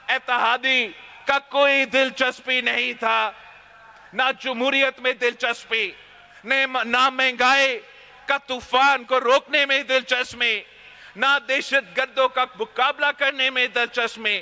اتحادی کا کوئی دلچسپی نہیں تھا، نہ جمہوریت میں دلچسپی، نہ مہنگائی کا طوفان کو روکنے میں دلچسپی، نہ دہشت گردوں کا مقابلہ کرنے میں دلچسپی۔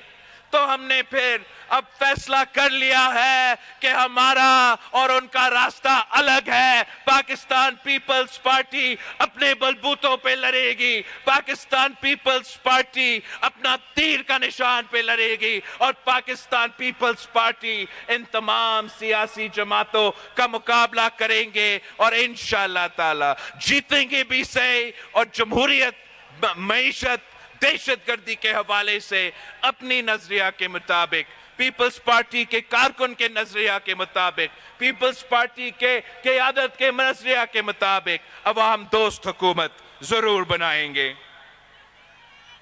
تو ہم نے پھر اب فیصلہ کر لیا ہے کہ ہمارا اور ان کا راستہ الگ ہے۔ پاکستان پیپلز پارٹی اپنے بلبوتوں پہ لڑے گی، پاکستان پیپلز پارٹی اپنا تیر کا نشان پہ لڑے گی، اور پاکستان پیپلز پارٹی ان تمام سیاسی جماعتوں کا مقابلہ کریں گے، اور انشاءاللہ تعالی جیتیں گے بھی صحیح، اور جمہوریت، معیشت، دہشت گردی کے حوالے سے اپنی نظریہ کے مطابق، پیپلز پارٹی کے کارکن کے نظریہ کے مطابق، پیپلز پارٹی کے قیادت کے نظریہ کے مطابق عوام دوست حکومت ضرور بنائیں گے۔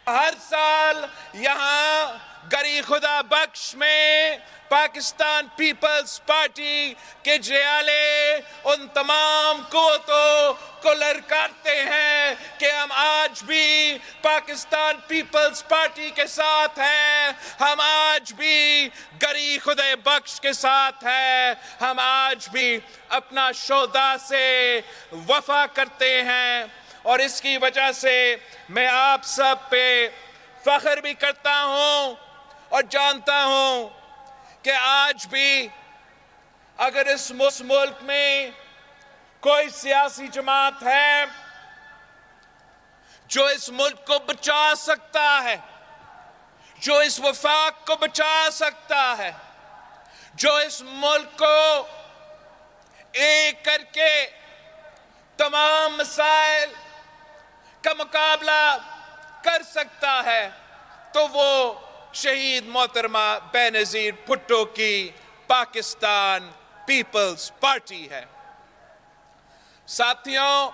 ہر سال یہاں گری خدا بخش میں پاکستان پیپلز پارٹی کے جیالے ان تمام قوتوں کو للکارتے ہیں کہ ہم آج بھی پاکستان پیپلز پارٹی کے ساتھ ہیں، ہم آج بھی گری خدا بخش کے ساتھ ہیں، ہم آج بھی اپنا شہداء سے وفا کرتے ہیں، اور اس کی وجہ سے میں آپ سب پہ فخر بھی کرتا ہوں اور جانتا ہوں کہ آج بھی اگر اس ملک میں کوئی سیاسی جماعت ہے جو اس ملک کو بچا سکتا ہے، جو اس وفاق کو بچا سکتا ہے، جو اس ملک کو ایک کر کے تمام مسائل کا مقابلہ کر سکتا ہے، تو وہ شہید محترمہ بینظیر بھٹو کی پاکستان پیپلز پارٹی ہے۔ ساتھیوں،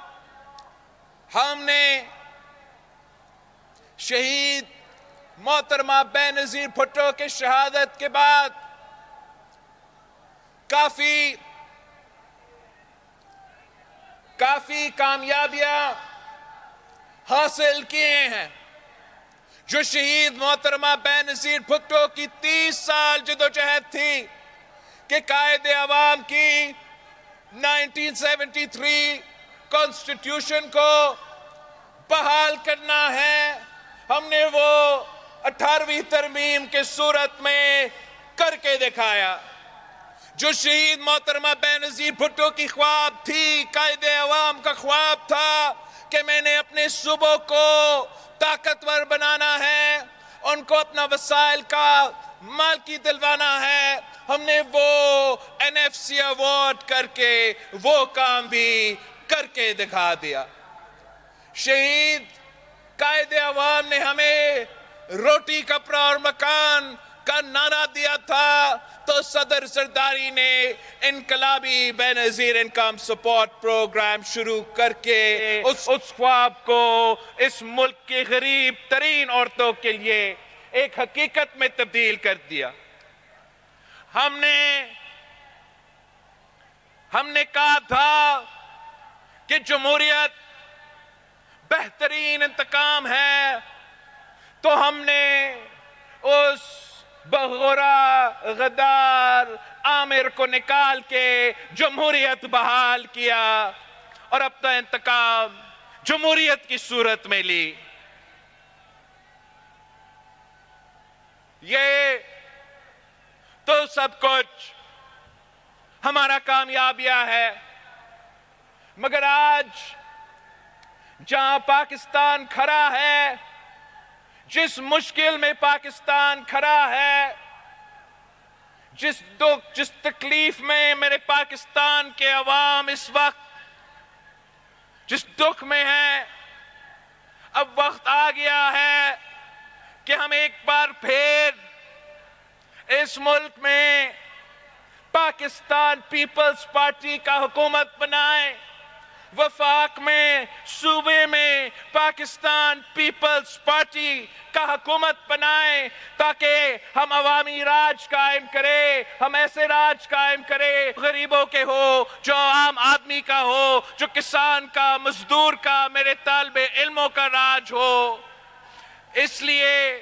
ہم نے شہید محترمہ بینظیر بھٹو کے شہادت کے بعد کافی کامیابیاں حاصل کیے ہیں۔ جو شہید محترمہ بینظیر بھٹو کی 30 سال جدوجہد تھی کہ قائد عوام کی 1973 کانسٹیٹیوشن کو بحال کرنا ہے، ہم نے وہ 18ویں ترمیم کے صورت میں کر کے دکھایا۔ جو شہید محترمہ بینظیر بھٹو کی خواب تھی، قائد عوام کا خواب تھا کہ میں نے اپنے صوبوں کو طاقتور بنانا ہے، ان کو اپنا وسائل کا مالکی دلوانا ہے، ہم نے وہ NFC ایوارڈ کر کے وہ کام بھی کر کے دکھا دیا۔ شہید قائد عوام نے ہمیں روٹی کپڑا اور مکان کا نعرہ دیا تھا، تو صدر زرداری نے انقلابی بینظیر انکم سپورٹ پروگرام شروع کر کے اس خواب کو اس ملک کی غریب ترین عورتوں کے لیے ایک حقیقت میں تبدیل کر دیا۔ ہم نے کہا تھا کہ جمہوریت بہترین انتقام ہے، تو ہم نے اس بغورا غدار عامر کو نکال کے جمہوریت بحال کیا اور اپنا انتقام جمہوریت کی صورت میں لی۔ یہ تو سب کچھ ہمارا کامیابیاں ہے، مگر آج جہاں پاکستان کھڑا ہے، جس مشکل میں پاکستان کھڑا ہے، جس دکھ جس تکلیف میں میرے پاکستان کے عوام اس وقت جس دکھ میں ہیں، اب وقت آ گیا ہے کہ ہم ایک بار پھر اس ملک میں پاکستان پیپلز پارٹی کا حکومت بنائیں، وفاق میں صوبے میں پاکستان پیپلز پارٹی کا حکومت بنائیں، تاکہ ہم عوامی راج قائم کریں، ہم ایسے راج قائم کریں غریبوں کے ہو، جو عام آدمی کا ہو، جو کسان کا، مزدور کا، میرے طالب علموں کا راج ہو۔ اس لیے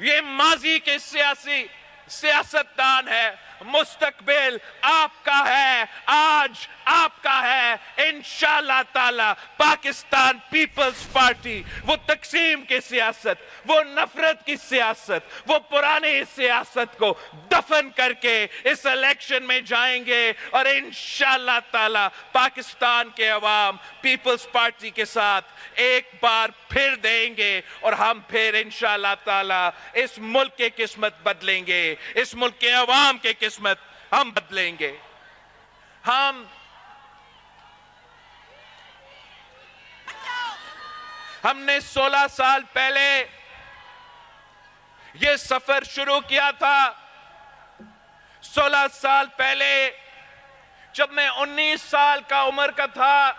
یہ ماضی کے سیاستدان ہے، مستقبل آپ کا ہے، آج آپ کا ہے انشاءاللہ تعالی۔ پاکستان پیپلز پارٹی وہ تقسیم کی سیاست، وہ نفرت کی سیاست، وہ پرانے سیاست کو دفن کر کے اس الیکشن میں جائیں گے، اور انشاءاللہ تعالی پاکستان کے عوام پیپلز پارٹی کے ساتھ ایک بار پھر دیں گے، اور ہم پھر انشاءاللہ تعالی اس ملک کی قسمت بدلیں گے، اس ملک کے عوام کی قسمت ہم بدلیں گے۔ ہم نے 16 سال پہلے یہ سفر شروع کیا تھا۔ 16 سال پہلے جب میں 19 سال کا عمر کا تھا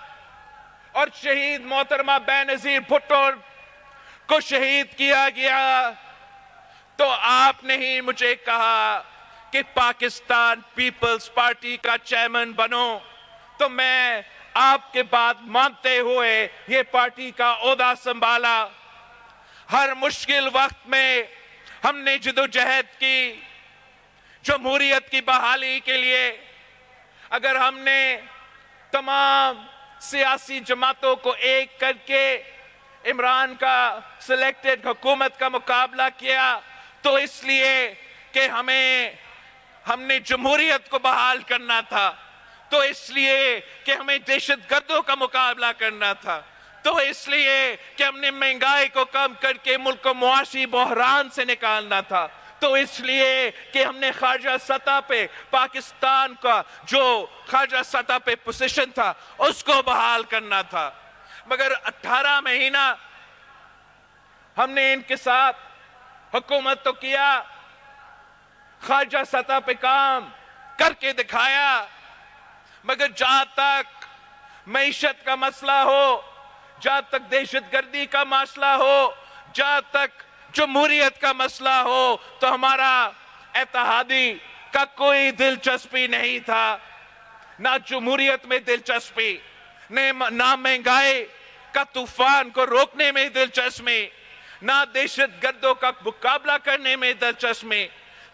اور شہید محترمہ بے نظیر بھٹو کو شہید کیا گیا، تو آپ نے ہی مجھے کہا کہ پاکستان پیپلز پارٹی کا چیئرمین بنو، تو میں آپ کے بات مانتے ہوئے یہ پارٹی کا عہدہ سنبھالا۔ ہر مشکل وقت میں ہم نے جدوجہد کی جمہوریت کی بحالی کے لیے۔ اگر ہم نے تمام سیاسی جماعتوں کو ایک کر کے عمران کا سلیکٹڈ حکومت کا مقابلہ کیا، تو اس لیے کہ ہم نے جمہوریت کو بحال کرنا تھا، تو اس لیے کہ ہمیں دہشت گردوں کا مقابلہ کرنا تھا، تو اس لیے کہ ہم نے مہنگائی کو کم کر کے ملک کو معاشی بحران سے نکالنا تھا، تو اس لیے کہ ہم نے خارجہ سطح پہ پاکستان کا جو خارجہ سطح پہ پوزیشن تھا اس کو بحال کرنا تھا۔ مگر 18 مہینہ ہم نے ان کے ساتھ حکومت تو کیا، خارجہ سطح پہ کام کر کے دکھایا، مگر جہاں تک معیشت کا مسئلہ ہو، جہاں تک دہشت گردی کا مسئلہ ہو، جہاں تک جمہوریت کا مسئلہ ہو، تو ہمارا اتحادی کا کوئی دلچسپی نہیں تھا۔ نہ جمہوریت میں دلچسپی، نہ مہنگائی کا طوفان کو روکنے میں دلچسپی، نہ دہشت گردوں کا مقابلہ کرنے میں دلچسپی۔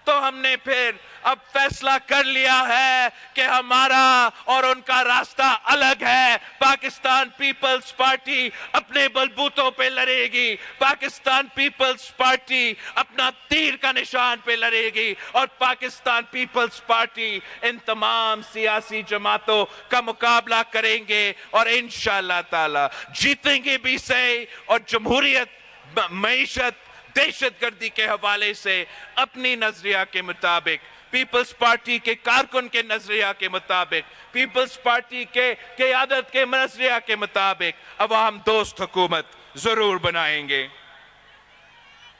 تو ہم نے پھر اب فیصلہ کر لیا ہے کہ ہمارا اور ان کا راستہ الگ ہے۔ پاکستان پیپلز پارٹی اپنے بلبوتوں پہ لڑے گی، پاکستان پیپلز پارٹی اپنا تیر کا نشان پہ لڑے گی، اور پاکستان پیپلز پارٹی ان تمام سیاسی جماعتوں کا مقابلہ کریں گے، اور انشاءاللہ تعالی جیتیں گے بھی صحیح، اور جمہوریت، معیشت، دہشت گردی کے حوالے سے اپنی نظریہ کے مطابق، پیپلز پارٹی کے کارکن کے نظریہ کے مطابق، پیپلز پارٹی کے قیادت کے نظریہ کے مطابق عوام دوست حکومت ضرور بنائیں گے۔